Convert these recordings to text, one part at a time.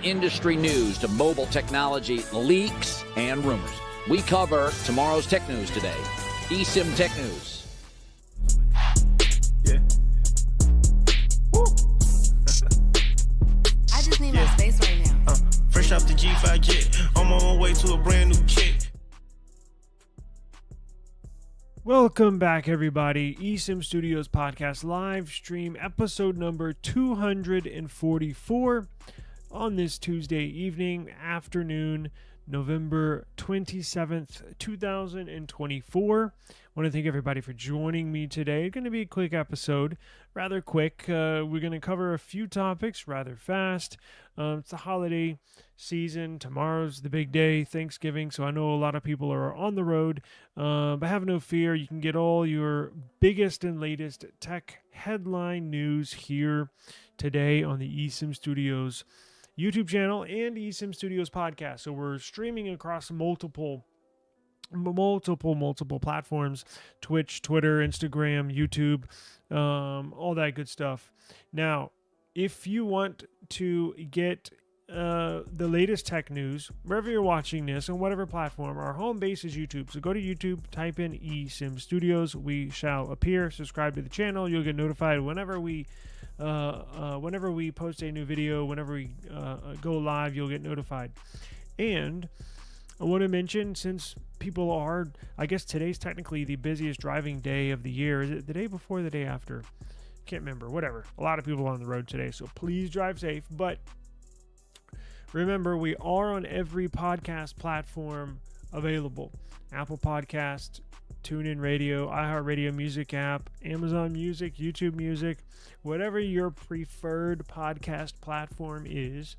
industry news to mobile technology leaks and rumors. We cover tomorrow's tech news today. eSIM Tech News. Yeah. Woo. I just need my space right now. Fresh off the G5 jet, I'm on my way to a brand new kit. Welcome back, everybody. eSIM Studios podcast live stream episode number 244 on this Tuesday evening, afternoon, November 27th, 2024. I want to thank everybody for joining me today. It's going to be a quick episode, rather quick. We're going to cover a few topics rather fast. It's the holiday season. Tomorrow's the big day, Thanksgiving, so I know a lot of people are on the road. But have no fear. You can get all your biggest and latest tech headline news here today on the eSIM Studios YouTube channel and eSIM Studios podcast. So we're streaming across multiple platforms: Twitch, Twitter, Instagram, YouTube, all that good stuff. Now, if you want to get the latest tech news wherever you're watching this on whatever platform, our home base is YouTube. So go to YouTube, type in eSIM Studios. We shall appear. Subscribe to the channel. You'll get notified whenever we post a new video. Whenever we go live, you'll get notified. And I want to mention, since people are, I guess today's technically the busiest driving day of the year. Is it the day before or the day after? Can't remember. Whatever. A lot of people on the road today, so please drive safe. But remember, we are on every podcast platform available: Apple Podcast, TuneIn Radio, iHeartRadio Music app, Amazon Music, YouTube Music, whatever your preferred podcast platform is.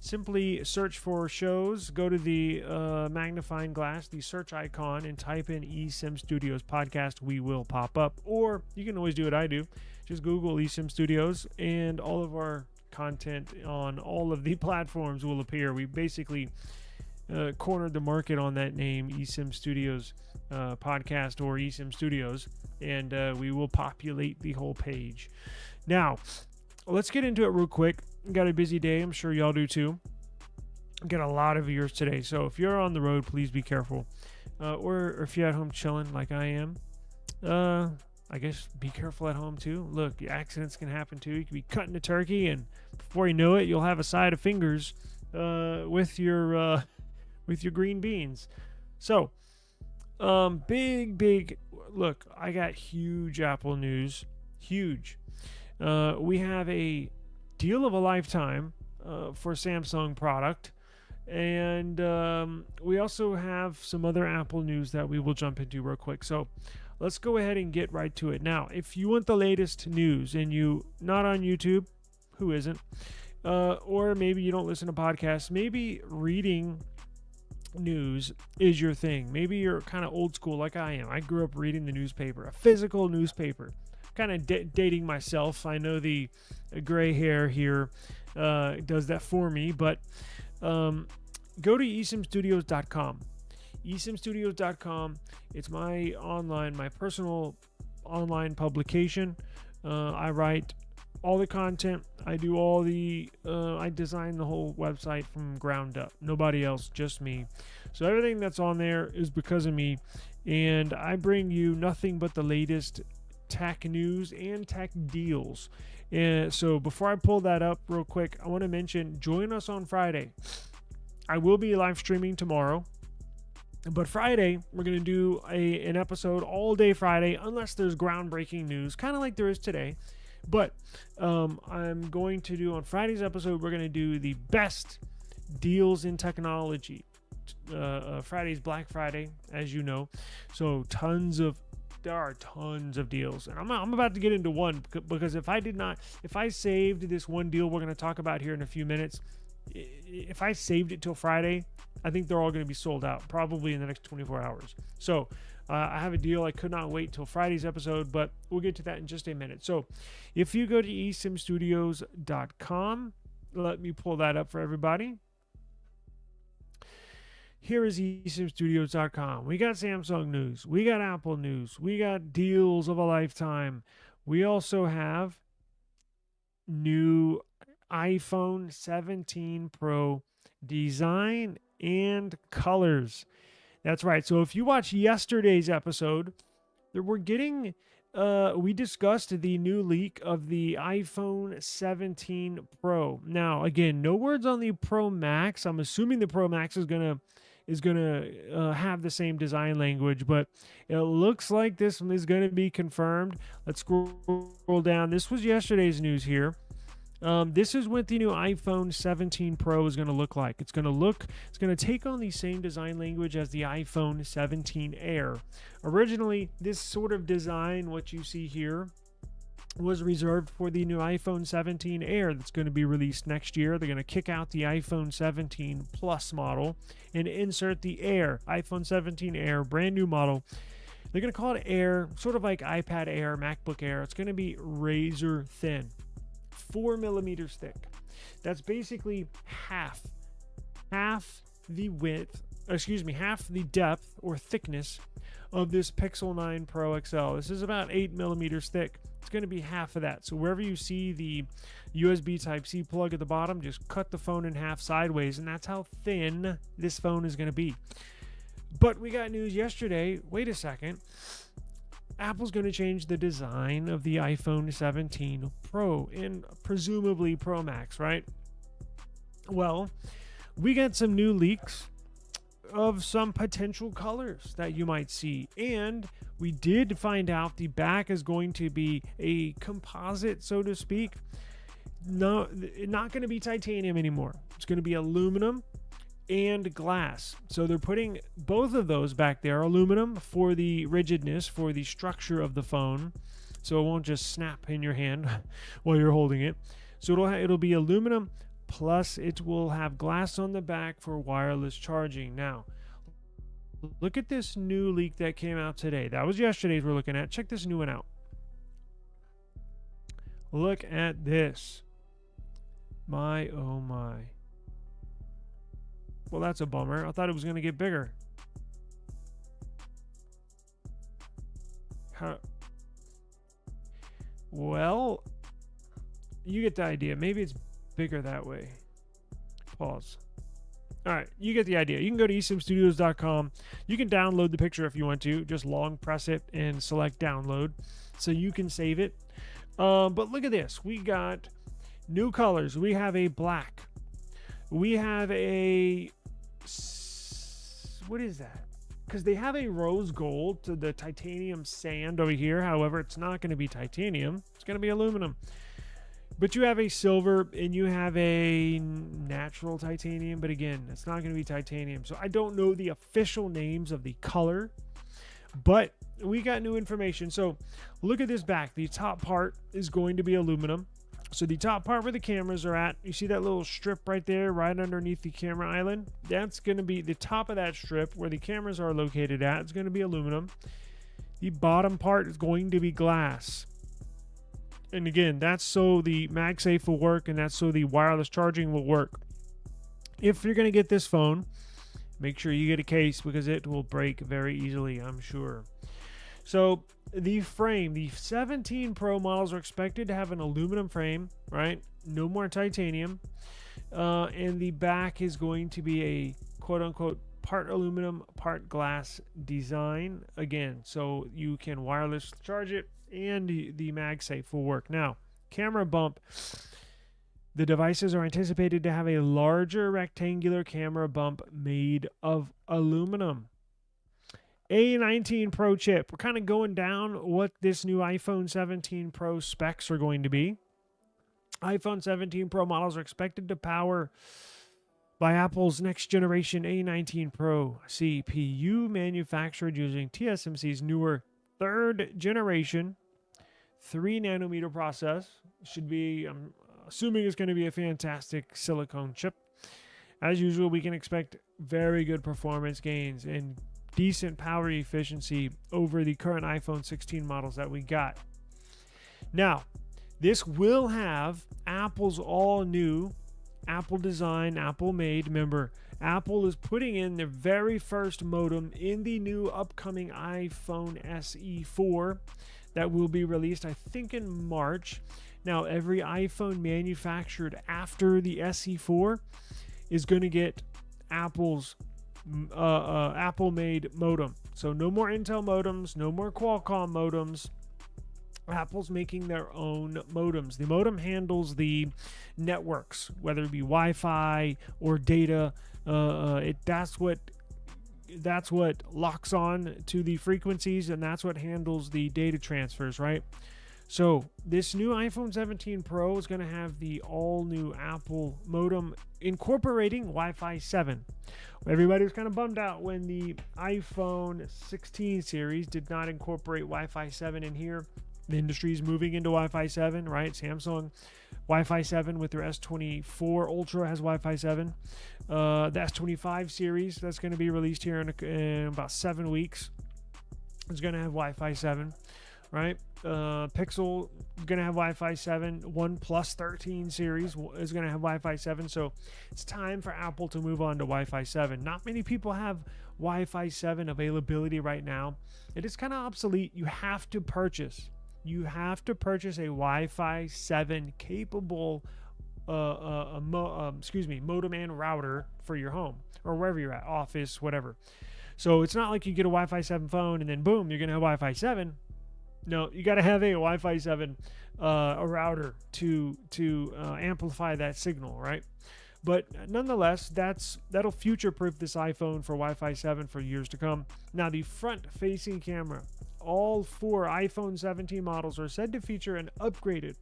Simply search for shows, go to the magnifying glass, the search icon, and type in eSIM Studios podcast. We will pop up. Or you can always do what I do. Just Google eSIM Studios, and all of our content on all of the platforms will appear. We basically cornered the market on that name, eSIM Studios podcast or eSIM Studios, and we will populate the whole page. Now, let's get into it real quick. Got a busy day. I'm sure y'all do too. Got a lot of viewers today, so if you're on the road, please be careful. Or if you're at home chilling like I am, I guess be careful at home too. Look, accidents can happen too. You could be cutting a turkey, and before you know it, you'll have a side of fingers with your green beans. So, big look. I got huge Apple news. Huge. We have a deal of a lifetime for Samsung product, and we also have some other Apple news that we will jump into real quick. So let's go ahead and get right to it. Now, if you want the latest news and you not on YouTube, who isn't, or maybe you don't listen to podcasts, maybe reading news is your thing. Maybe you're kind of old school like I am. I grew up reading the newspaper, a physical newspaper. Kind of dating myself. I know the gray hair here does that for me, but go to eSIMstudios.com. eSIMstudios.com. It's my personal online publication. I write all the content. I do all the I design the whole website from ground up. Nobody else, just me. So everything that's on there is because of me, and I bring you nothing but the latest tech news and tech deals. And so before I pull that up real quick, I want to mention, join us on Friday. I will be live streaming tomorrow, but Friday we're going to do an episode all day Friday, unless there's groundbreaking news, kind of like there is today. But I'm going to do on Friday's episode, we're going to do the best deals in technology. Friday's Black Friday, as you know, so there are tons of deals, and I'm about to get into one, because if I saved this one deal we're going to talk about here in a few minutes, if I saved it till Friday, I think they're all going to be sold out probably in the next 24 hours. So I have a deal. I could not wait till Friday's episode, but we'll get to that in just a minute. So if you go to eSIMstudios.com, let me pull that up for everybody. Here is eSIMstudios.com. We got Samsung news. We got Apple news. We got deals of a lifetime. We also have new iPhone 17 Pro design and colors. That's right. So if you watch yesterday's episode, we discussed the new leak of the iPhone 17 Pro. Now, again, no words on the Pro Max. I'm assuming the Pro Max is gonna have the same design language, but it looks like this is gonna be confirmed. Let's scroll down. This was yesterday's news here. This is what the new iPhone 17 Pro is going to look like. It's going to take on the same design language as the iPhone 17 Air. Originally, this sort of design, what you see here, was reserved for the new iPhone 17 Air that's going to be released next year. They're going to kick out the iPhone 17 Plus model and insert the Air, iPhone 17 Air, brand new model. They're going to call it Air, sort of like iPad Air, MacBook Air. It's going to be razor thin. 4 millimeters thick. That's basically half the depth or thickness of this Pixel 9 Pro XL. This is about 8 millimeters thick. It's going to be half of that. So wherever you see the USB Type-C plug at the bottom, just cut the phone in half sideways, and that's how thin this phone is going to be. But we got news yesterday. Wait a second. Apple's going to change the design of the iPhone 17 Pro and presumably Pro Max, right? Well, we got some new leaks of some potential colors that you might see. And we did find out the back is going to be a composite, so to speak. No, not going to be titanium anymore. It's going to be aluminum and glass. So they're putting both of those back there. Aluminum for the rigidness, for the structure of the phone, so it won't just snap in your hand while you're holding it. So it'll be aluminum, plus it will have glass on the back for wireless charging. Now, look at this new leak that came out today. That was yesterday's we're looking at. Check this new one out. Look at this. My, oh my. Well, that's a bummer. I thought it was going to get bigger. Well, you get the idea. Maybe it's bigger that way. Pause. All right, you get the idea. You can go to esimstudios.com. You can download the picture if you want to. Just long press it and select download so you can save it. But look at this. We got new colors. We have a black. We have a... What is that? Because they have a rose gold to the titanium sand over here. However, it's not going to be titanium. It's going to be aluminum. But you have a silver and you have a natural titanium. But again, it's not going to be titanium. So I don't know the official names of the color. But we got new information. So look at this back. The top part is going to be aluminum. So the top part where the cameras are at, you see that little strip right there, right underneath the camera island? That's going to be the top of that strip where the cameras are located at. It's going to be aluminum. The bottom part is going to be glass. And again, that's so the MagSafe will work, and that's so the wireless charging will work. If you're going to get this phone, make sure you get a case because it will break very easily, I'm sure. So the frame, the 17 Pro models are expected to have an aluminum frame, right? No more titanium. And the back is going to be a quote-unquote part aluminum, part glass design. Again, so you can wireless charge it and the MagSafe will work. Now, camera bump. The devices are anticipated to have a larger rectangular camera bump made of aluminum. A19 Pro chip. We're kind of going down what this new iPhone 17 Pro specs are going to be. iPhone 17 Pro models are expected to power by Apple's next generation A19 Pro CPU, manufactured using TSMC's newer third generation 3 nanometer process. Should be, I'm assuming it's going to be a fantastic silicone chip. As usual, we can expect very good performance gains and decent power efficiency over the current iPhone 16 models that we got. Now, this will have Apple's all new Apple design, Apple made. Remember, Apple is putting in their very first modem in the new upcoming iPhone SE 4 that will be released, I think, in March. Now, every iPhone manufactured after the SE4 is going to get Apple's Apple-made modem. So no more Intel modems, no more Qualcomm modems. Apple's making their own modems. The modem handles the networks, whether it be Wi-Fi or data. That's what locks on to the frequencies, and that's what handles the data transfers, right? So this new iPhone 17 Pro is going to have the all-new Apple modem incorporating Wi-Fi 7. Everybody was kind of bummed out when the iPhone 16 series did not incorporate Wi-Fi 7 in here. The industry is moving into Wi-Fi 7, right? Samsung Wi-Fi 7 with their S24 Ultra has Wi-Fi 7. The S25 series that's going to be released here in about 7 weeks is going to have Wi-Fi 7, right? Pixel going to have Wi-Fi 7. OnePlus 13 series is going to have Wi-Fi 7. So it's time for Apple to move on to Wi-Fi 7. Not many people have Wi-Fi 7 availability right now. It is kind of obsolete. You have to purchase a Wi-Fi 7 capable modem and router for your home or wherever you're at, office, whatever. So it's not like you get a Wi-Fi 7 phone and then boom, you're going to have Wi-Fi 7. No, you got to have a Wi-Fi 7 a router to amplify that signal, right? But nonetheless, that'll future-proof this iPhone for Wi-Fi 7 for years to come. Now, the front-facing camera, all 4 iPhone 17 models are said to feature an upgraded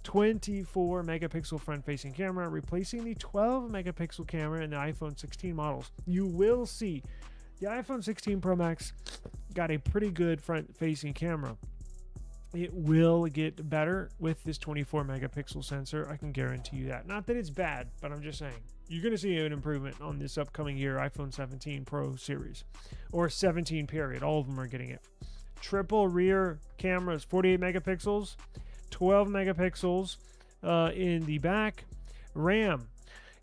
24 megapixel front-facing camera, replacing the 12 megapixel camera in the iPhone 16 models. You will see the iPhone 16 Pro Max got a pretty good front-facing camera. It will get better with this 24 megapixel sensor. I can guarantee you that. Not that it's bad, but I'm just saying. You're going to see an improvement on this upcoming year iPhone 17 Pro series. Or 17 period. All of them are getting it. Triple rear cameras, 48 megapixels, 12 megapixels in the back. RAM.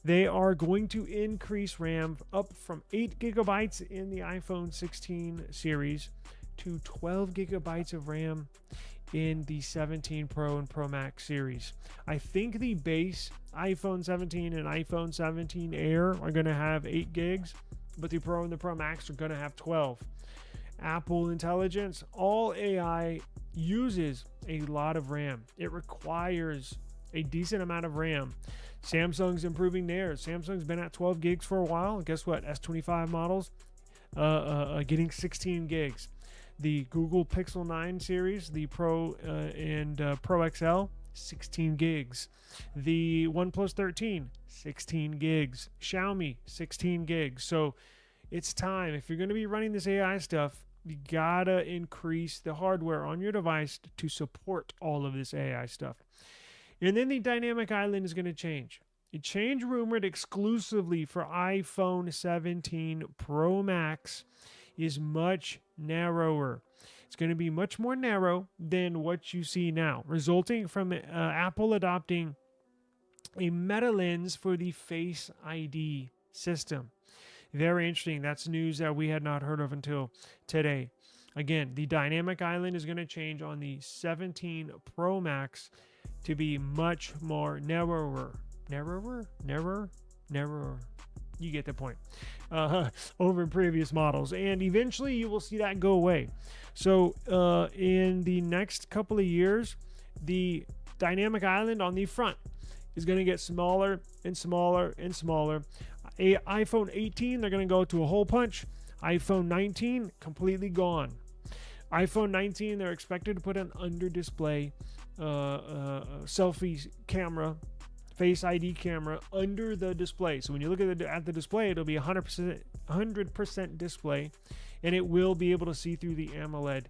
They are going to increase RAM up from 8 gigabytes in the iPhone 16 series to 12 gigabytes of RAM in the 17 Pro and Pro Max series. I think the base iPhone 17 and iPhone 17 Air are going to have 8 gigs, but the Pro and the Pro Max are going to have 12. Apple Intelligence, all AI uses a lot of RAM. It requires a decent amount of RAM. Samsung's improving theirs. Samsung's been at 12 gigs for a while. Guess what? S25 models getting 16 gigs. The Google Pixel 9 series, the Pro and Pro XL, 16 gigs. The OnePlus 13, 16 gigs. Xiaomi, 16 gigs. So it's time. If you're going to be running this AI stuff, you gotta increase the hardware on your device to support all of this AI stuff. And then the dynamic island is going to change. It changed rumored exclusively for iPhone 17 Pro Max is much narrower. It's going to be much more narrow than what you see now, resulting from Apple adopting a meta lens for the Face ID system. Very interesting. That's news that we had not heard of until today. Again, the dynamic island is going to change on the 17 Pro Max to be much more narrower. Narrower? You get the point. Over previous models. And eventually you will see that go away. So in the next couple of years, the dynamic island on the front is going to get smaller and smaller and smaller. iPhone 18, they're going to go to a hole punch. iPhone 19, completely gone. iPhone 19, they're expected to put an under-display selfie camera, Face ID camera under the display. So when you look at the display, it'll be 100% display, and it will be able to see through the AMOLED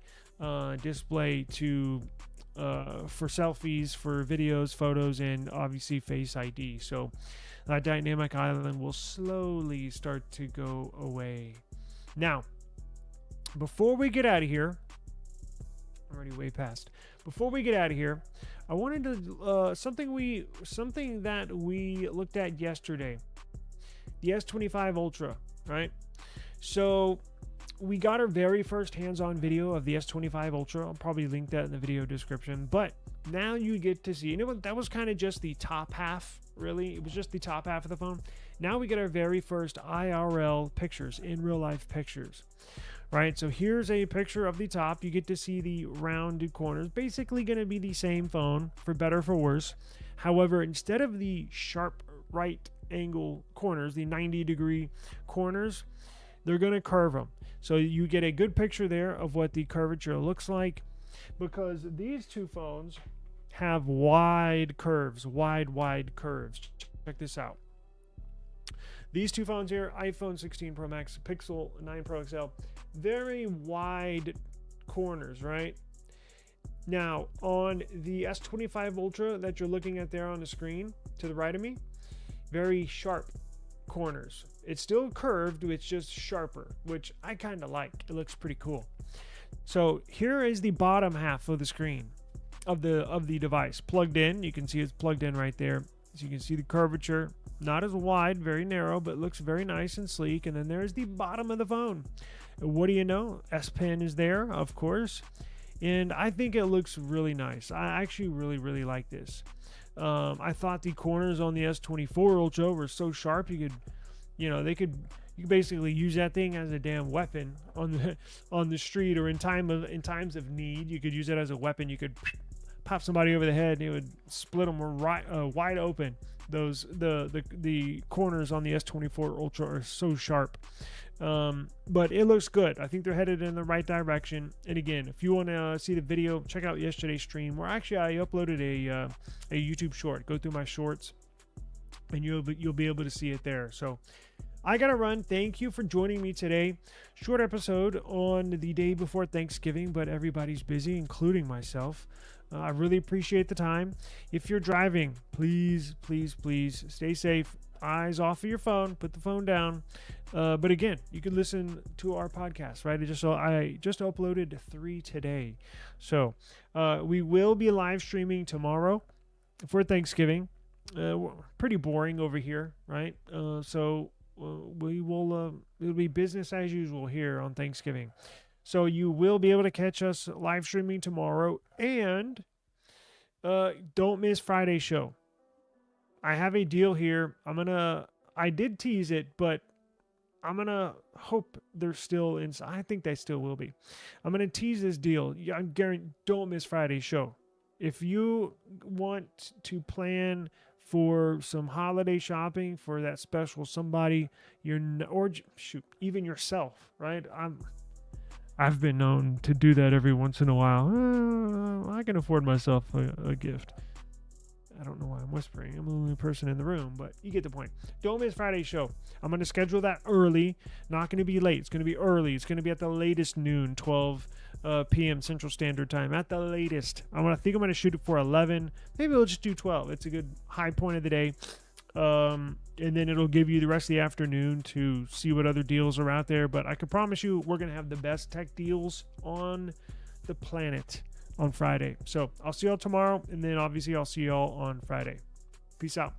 display for selfies, for videos, photos, and obviously Face ID. So that dynamic island will slowly start to go away. Now, before we get out of here, I'm already way past. Before we get out of here, I wanted to something that we looked at yesterday, the S23 Ultra, right? So we got our very first hands-on video of the S23 Ultra. I'll probably link that in the video description. But now you get to see, and that was kind of just the top half, really. It was just the top half of the phone. Now we get our very first IRL pictures, in real life pictures, right? So here's a picture of the top. You get to see the rounded corners. Basically going to be the same phone, for better or for worse. However, instead of the sharp right angle corners, the 90-degree corners, they're going to curve them. So you get a good picture there of what the curvature looks like, because these two phones have wide curves, wide curves. Check this out. These two phones here, iPhone 16 Pro Max, Pixel 9 Pro XL, very wide corners, right? Now, on the S23 Ultra that you're looking at there on the screen to the right of me, very sharp corners. It's still curved, it's just sharper, which I kind of like. It looks pretty cool. So here is the bottom half of the screen of the device plugged in. You can see it's plugged in right there. So you can see the curvature, not as wide, very narrow, but looks very nice and sleek. And then there's the bottom of the phone. What do you know? S Pen is there, of course. And I think it looks really nice. I actually really like this. I thought the corners on the S24 Ultra were so sharp, you could basically use that thing as a damn weapon on the street, or in times of need. You could use it as a weapon. You could pop somebody over the head and it would split them wide open. The corners on the S24 Ultra are so sharp. But it looks good. I think they're headed in the right direction. And again, if you want to see the video, check out yesterday's stream, where actually I uploaded a YouTube short. Go through my shorts and you'll be able to see it there. So I gotta run. Thank you for joining me today. Short episode on the day before Thanksgiving, but everybody's busy, including myself. I really appreciate the time. If you're driving, please stay safe. Eyes off of your phone. Put the phone down. But again, you can listen to our podcast, right? I just uploaded 3 today. So we will be live streaming tomorrow for Thanksgiving. Pretty boring over here, right? So we will. It'll be business as usual here on Thanksgiving. So you will be able to catch us live streaming tomorrow, and don't miss Friday's show. I have a deal here. I did tease it, but I'm gonna hope they're still in. I think they still will be. I'm gonna tease this deal. I guarantee. Don't miss Friday's show. If you want to plan for some holiday shopping for that special somebody, even yourself, right? I've been known to do that every once in a while. I can afford myself a gift. I don't know why I'm whispering. I'm the only person in the room, but you get the point. Don't miss Friday's show. I'm going to schedule that early. Not going to be late. It's going to be early. It's going to be at the latest noon, 12 p.m. Central Standard Time. At the latest. I think I'm going to shoot it for 11. Maybe we'll just do 12. It's a good high point of the day. And then it'll give you the rest of the afternoon to see what other deals are out there. But I can promise you we're going to have the best tech deals on the planet on Friday. So I'll see y'all tomorrow, and then obviously I'll see y'all on Friday. Peace out.